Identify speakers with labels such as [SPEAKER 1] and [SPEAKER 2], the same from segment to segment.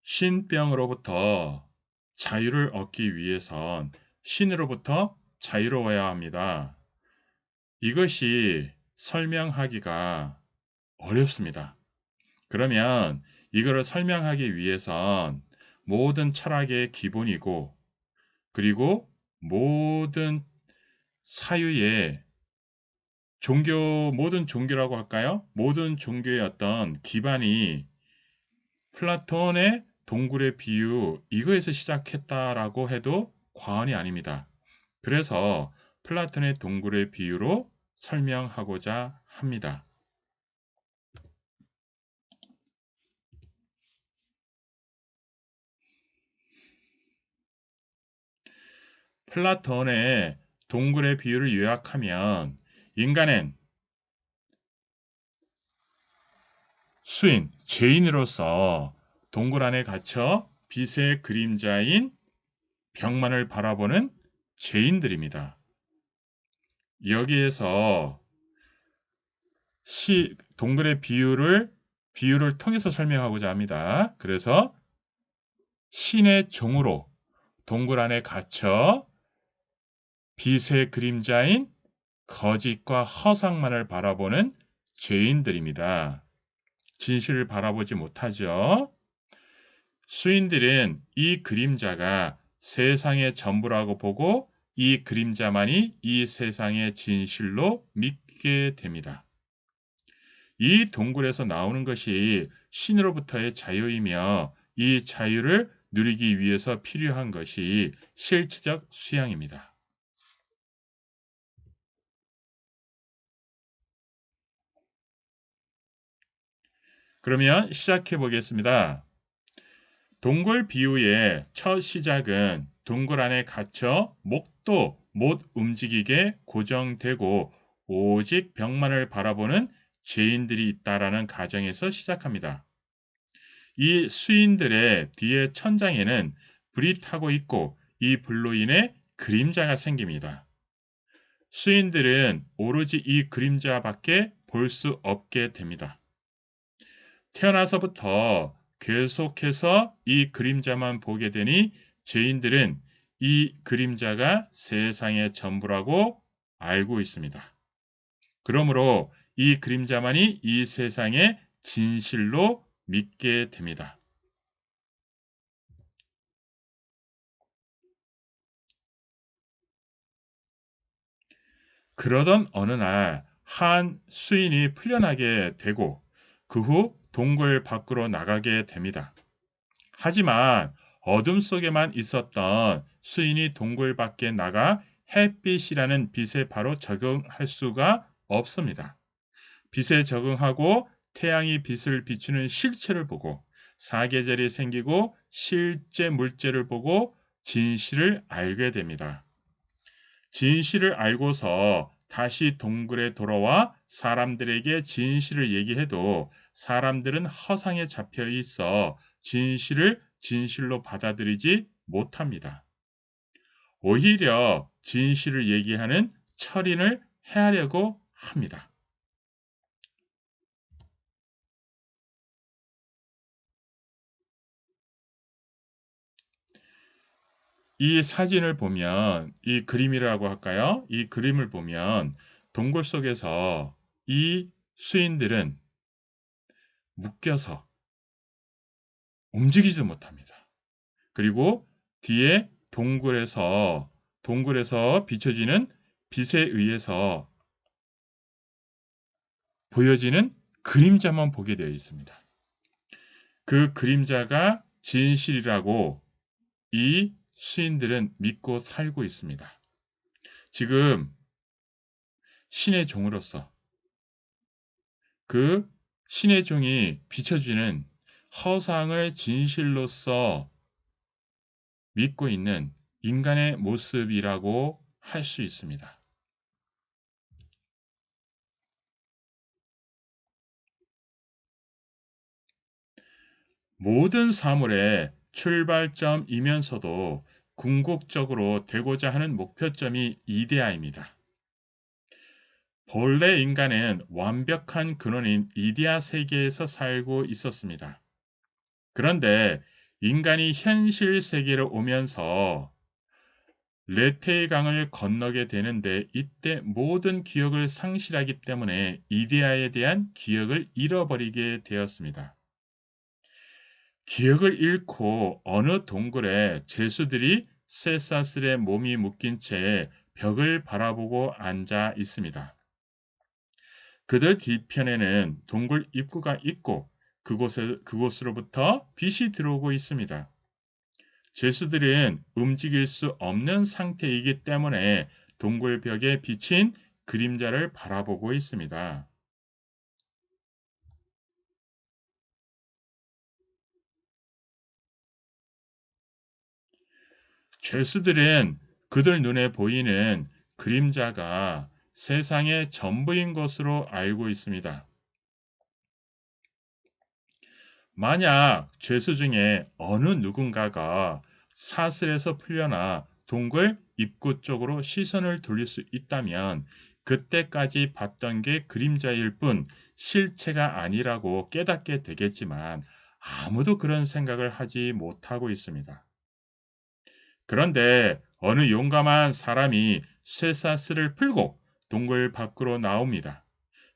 [SPEAKER 1] 신병으로부터 자유를 얻기 위해선 신으로부터 자유로워야 합니다. 이것이 설명하기가 어렵습니다. 그러면 이거를 설명하기 위해선 모든 철학의 기본이고 그리고 모든 사유의 모든 종교라고 할까요? 모든 종교의 어떤 기반이 플라톤의 동굴의 비유 이거에서 시작했다라고 해도 과언이 아닙니다. 그래서 플라톤의 동굴의 비유로 설명하고자 합니다. 플라톤의 동굴의 비유를 요약하면 인간은 죄인으로서 동굴 안에 갇혀 빛의 그림자인 벽만을 바라보는 죄인들입니다. 여기에서 동굴의 비유를 통해서 설명하고자 합니다. 그래서 신의 종으로 동굴 안에 갇혀 빛의 그림자인 거짓과 허상만을 바라보는 죄인들입니다. 진실을 바라보지 못하죠. 수인들은 이 그림자가 세상의 전부라고 보고 이 그림자만이 이 세상의 진실로 믿게 됩니다. 이 동굴에서 나오는 것이 신으로부터의 자유이며 이 자유를 누리기 위해서 필요한 것이 실체적 수양입니다. 그러면 시작해 보겠습니다. 동굴 비유의 첫 시작은 동굴 안에 갇혀 목도 못 움직이게 고정되고 오직 벽만을 바라보는 죄인들이 있다라는 가정에서 시작합니다. 이 수인들의 뒤에 천장에는 불이 타고 있고 이 불로 인해 그림자가 생깁니다. 수인들은 오로지 이 그림자밖에 볼 수 없게 됩니다. 태어나서부터 계속해서 이 그림자만 보게 되니 죄인들은 이 그림자가 세상의 전부라고 알고 있습니다. 그러므로 이 그림자만이 이 세상의 진실로 믿게 됩니다. 그러던 어느 날 한 수인이 풀려나게 되고 그 후 동굴 밖으로 나가게 됩니다. 하지만 어둠 속에만 있었던 수인이 동굴 밖에 나가 햇빛이라는 빛에 바로 적응할 수가 없습니다. 빛에 적응하고 태양이 빛을 비추는 실체를 보고 사계절이 생기고 실제 물질을 보고 진실을 알게 됩니다. 진실을 알고서 다시 동굴에 돌아와 사람들에게 진실을 얘기해도 사람들은 허상에 잡혀 있어 진실을 진실로 받아들이지 못합니다. 오히려 진실을 얘기하는 철인을 해하려고 합니다. 이 사진을 보면 이 그림이라고 할까요? 이 그림을 보면 동굴 속에서 이 수인들은 묶여서 움직이지 못합니다. 그리고 뒤에 동굴에서 비춰지는 빛에 의해서 보여지는 그림자만 보게 되어 있습니다. 그 그림자가 진실이라고 이 시인들은 믿고 살고 있습니다. 지금 신의 종으로서 그 신의 종이 비춰주는 허상을 진실로서 믿고 있는 인간의 모습이라고 할 수 있습니다. 모든 사물의 출발점이면서도 궁극적으로 되고자 하는 목표점이 이데아입니다. 본래 인간은 완벽한 근원인 이데아 세계에서 살고 있었습니다. 그런데 인간이 현실 세계로 오면서 레테의 강을 건너게 되는데 이때 모든 기억을 상실하기 때문에 이데아에 대한 기억을 잃어버리게 되었습니다. 기억을 잃고 어느 동굴에 죄수들이 쇠사슬에 몸이 묶인 채 벽을 바라보고 앉아 있습니다. 그들 뒤편에는 동굴 입구가 있고 그곳으로부터 빛이 들어오고 있습니다. 죄수들은 움직일 수 없는 상태이기 때문에 동굴 벽에 비친 그림자를 바라보고 있습니다. 죄수들은 그들 눈에 보이는 그림자가 세상의 전부인 것으로 알고 있습니다. 만약 죄수 중에 어느 누군가가 사슬에서 풀려나 동굴 입구 쪽으로 시선을 돌릴 수 있다면 그때까지 봤던 게 그림자일 뿐 실체가 아니라고 깨닫게 되겠지만 아무도 그런 생각을 하지 못하고 있습니다. 그런데 어느 용감한 사람이 쇠사슬을 풀고 동굴 밖으로 나옵니다.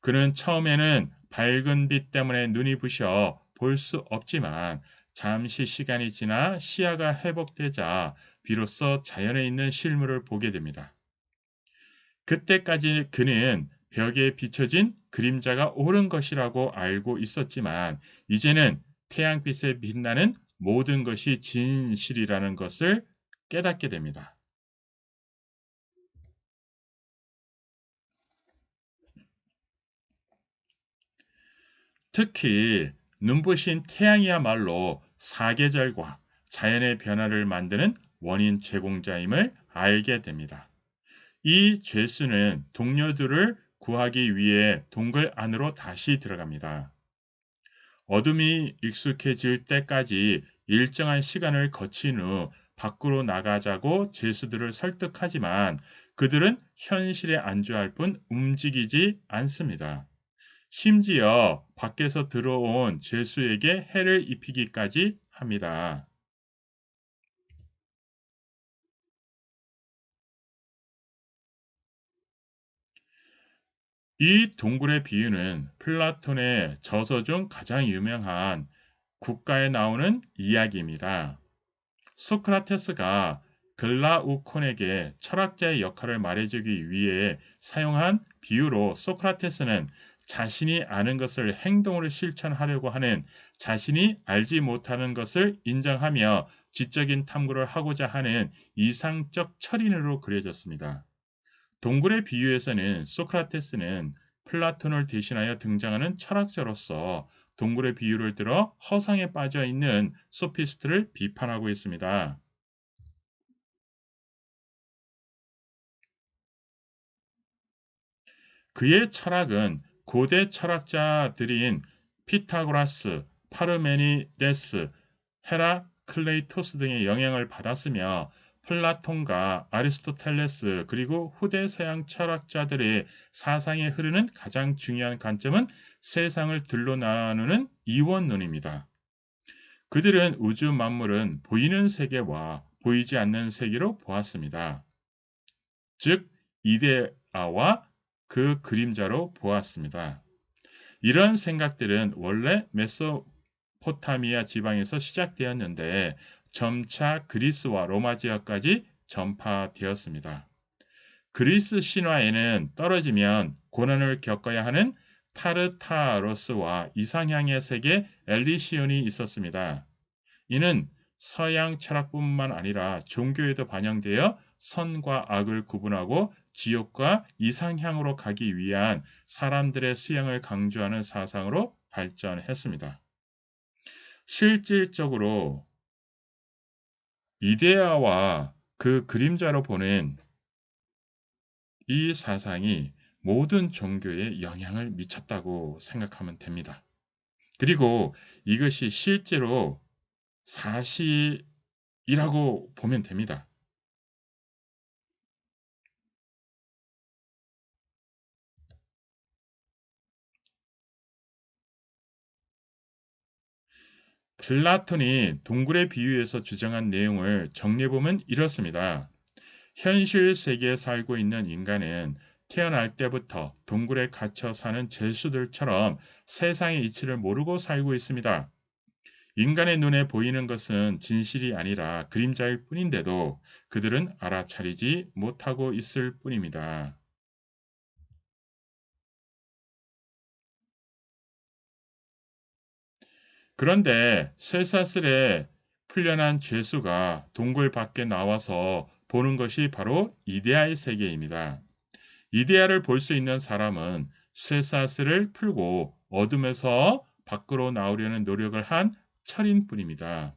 [SPEAKER 1] 그는 처음에는 밝은 빛 때문에 눈이 부셔 볼 수 없지만 잠시 시간이 지나 시야가 회복되자 비로소 자연에 있는 실물을 보게 됩니다. 그때까지 그는 벽에 비춰진 그림자가 옳은 것이라고 알고 있었지만 이제는 태양빛에 빛나는 모든 것이 진실이라는 것을 깨닫게 됩니다. 특히 눈부신 태양이야말로 사계절과 자연의 변화를 만드는 원인 제공자임을 알게 됩니다. 이 죄수는 동료들을 구하기 위해 동굴 안으로 다시 들어갑니다. 어둠이 익숙해질 때까지 일정한 시간을 거친 후 밖으로 나가자고 죄수들을 설득하지만 그들은 현실에 안주할 뿐 움직이지 않습니다. 심지어 밖에서 들어온 죄수에게 해를 입히기까지 합니다. 이 동굴의 비유는 플라톤의 저서 중 가장 유명한 국가에 나오는 이야기입니다. 소크라테스가 글라우콘에게 철학자의 역할을 말해주기 위해 사용한 비유로 소크라테스는 자신이 아는 것을 행동으로 실천하려고 하는 자신이 알지 못하는 것을 인정하며 지적인 탐구를 하고자 하는 이상적 철인으로 그려졌습니다. 동굴의 비유에서는 소크라테스는 플라톤을 대신하여 등장하는 철학자로서 동굴의 비유를 들어 허상에 빠져 있는 소피스트를 비판하고 있습니다. 그의 철학은 고대 철학자들인 피타고라스, 파르메니데스, 헤라클레이토스 등의 영향을 받았으며 플라톤과 아리스토텔레스 그리고 후대 서양 철학자들의 사상에 흐르는 가장 중요한 관점은 세상을 들로 나누는 이원론입니다. 그들은 우주 만물은 보이는 세계와 보이지 않는 세계로 보았습니다. 즉, 이데아와 그 그림자로 보았습니다. 이런 생각들은 원래 메소포타미아 지방에서 시작되었는데 점차 그리스와 로마 지역까지 전파되었습니다. 그리스 신화에는 떨어지면 고난을 겪어야 하는 타르타로스와 이상향의 세계 엘리시온이 있었습니다. 이는 서양 철학뿐만 아니라 종교에도 반영되어 선과 악을 구분하고 지옥과 이상향으로 가기 위한 사람들의 수양을 강조하는 사상으로 발전했습니다. 실질적으로 이데아와 그 그림자로 보는 이 사상이 모든 종교에 영향을 미쳤다고 생각하면 됩니다. 그리고 이것이 실제로 사실이라고 보면 됩니다. 플라톤이 동굴에 비유해서 주장한 내용을 정리해보면 이렇습니다. 현실 세계에 살고 있는 인간은 태어날 때부터 동굴에 갇혀 사는 죄수들처럼 세상의 이치를 모르고 살고 있습니다. 인간의 눈에 보이는 것은 진실이 아니라 그림자일 뿐인데도 그들은 알아차리지 못하고 있을 뿐입니다. 그런데 쇠사슬에 풀려난 죄수가 동굴 밖에 나와서 보는 것이 바로 이데아의 세계입니다. 이데아를 볼 수 있는 사람은 쇠사슬을 풀고 어둠에서 밖으로 나오려는 노력을 한 철인뿐입니다.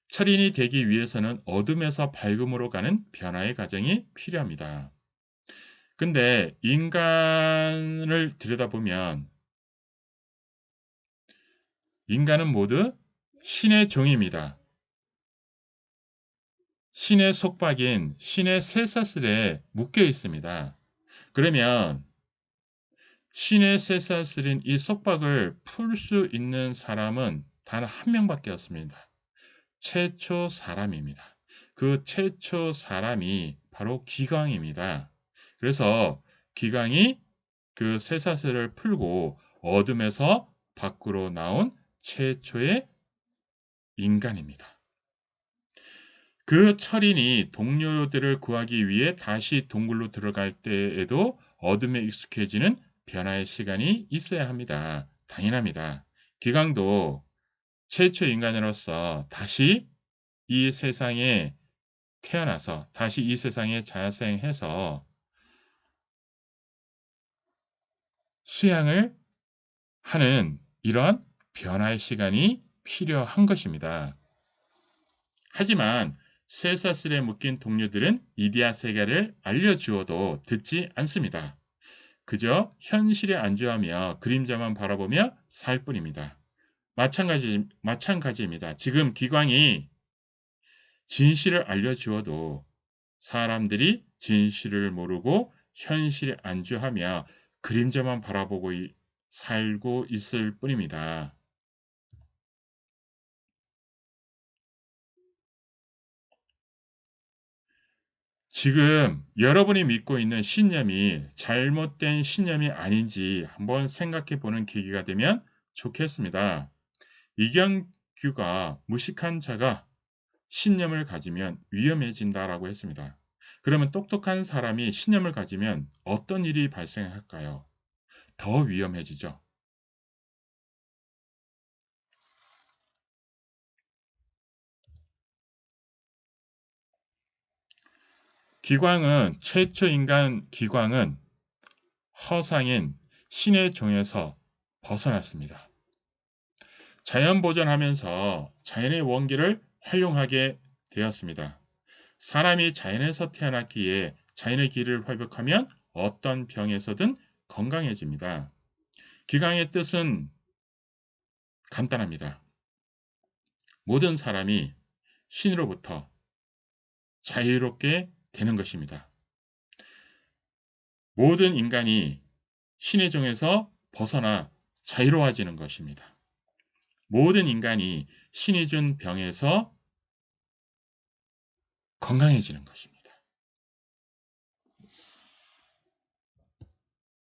[SPEAKER 1] 철인이 되기 위해서는 어둠에서 밝음으로 가는 변화의 과정이 필요합니다. 근데 인간을 들여다보면 인간은 모두 신의 종입니다. 신의 속박인 신의 쇠사슬에 묶여 있습니다. 그러면 신의 쇠사슬인 이 속박을 풀 수 있는 사람은 단 한 명밖에 없습니다. 최초 사람입니다. 그 최초 사람이 바로 기광입니다. 그래서 기광이 그 쇠사슬을 풀고 어둠에서 밖으로 나온 최초의 인간입니다. 그 철인이 동료들을 구하기 위해 다시 동굴로 들어갈 때에도 어둠에 익숙해지는 변화의 시간이 있어야 합니다. 당연합니다. 기광도 최초 인간으로서 다시 이 세상에 태어나서 다시 이 세상에 자생해서 수양을 하는 이런 변화의 시간이 필요한 것입니다. 하지만 쇠사슬에 묶인 동료들은 이데아 세계를 알려주어도 듣지 않습니다. 그저 현실에 안주하며 그림자만 바라보며 살 뿐입니다. 마찬가지입니다. 지금 기광이 진실을 알려주어도 사람들이 진실을 모르고 현실에 안주하며 그림자만 바라보고 살고 있을 뿐입니다. 지금 여러분이 믿고 있는 신념이 잘못된 신념이 아닌지 한번 생각해 보는 계기가 되면 좋겠습니다. 이경규가 무식한 자가 신념을 가지면 위험해진다라고 했습니다. 그러면 똑똑한 사람이 신념을 가지면 어떤 일이 발생할까요? 더 위험해지죠. 최초 인간 기광은 허상인 신의 종에서 벗어났습니다. 자연 보존하면서 자연의 원기를 활용하게 되었습니다. 사람이 자연에서 태어났기에 자연의 길을 활복하면 어떤 병에서든 건강해집니다. 기광의 뜻은 간단합니다. 모든 사람이 신으로부터 자유롭게 되는 것입니다. 모든 인간이 신의 종에서 벗어나 자유로워지는 것입니다. 모든 인간이 신이 준 병에서 건강해지는 것입니다.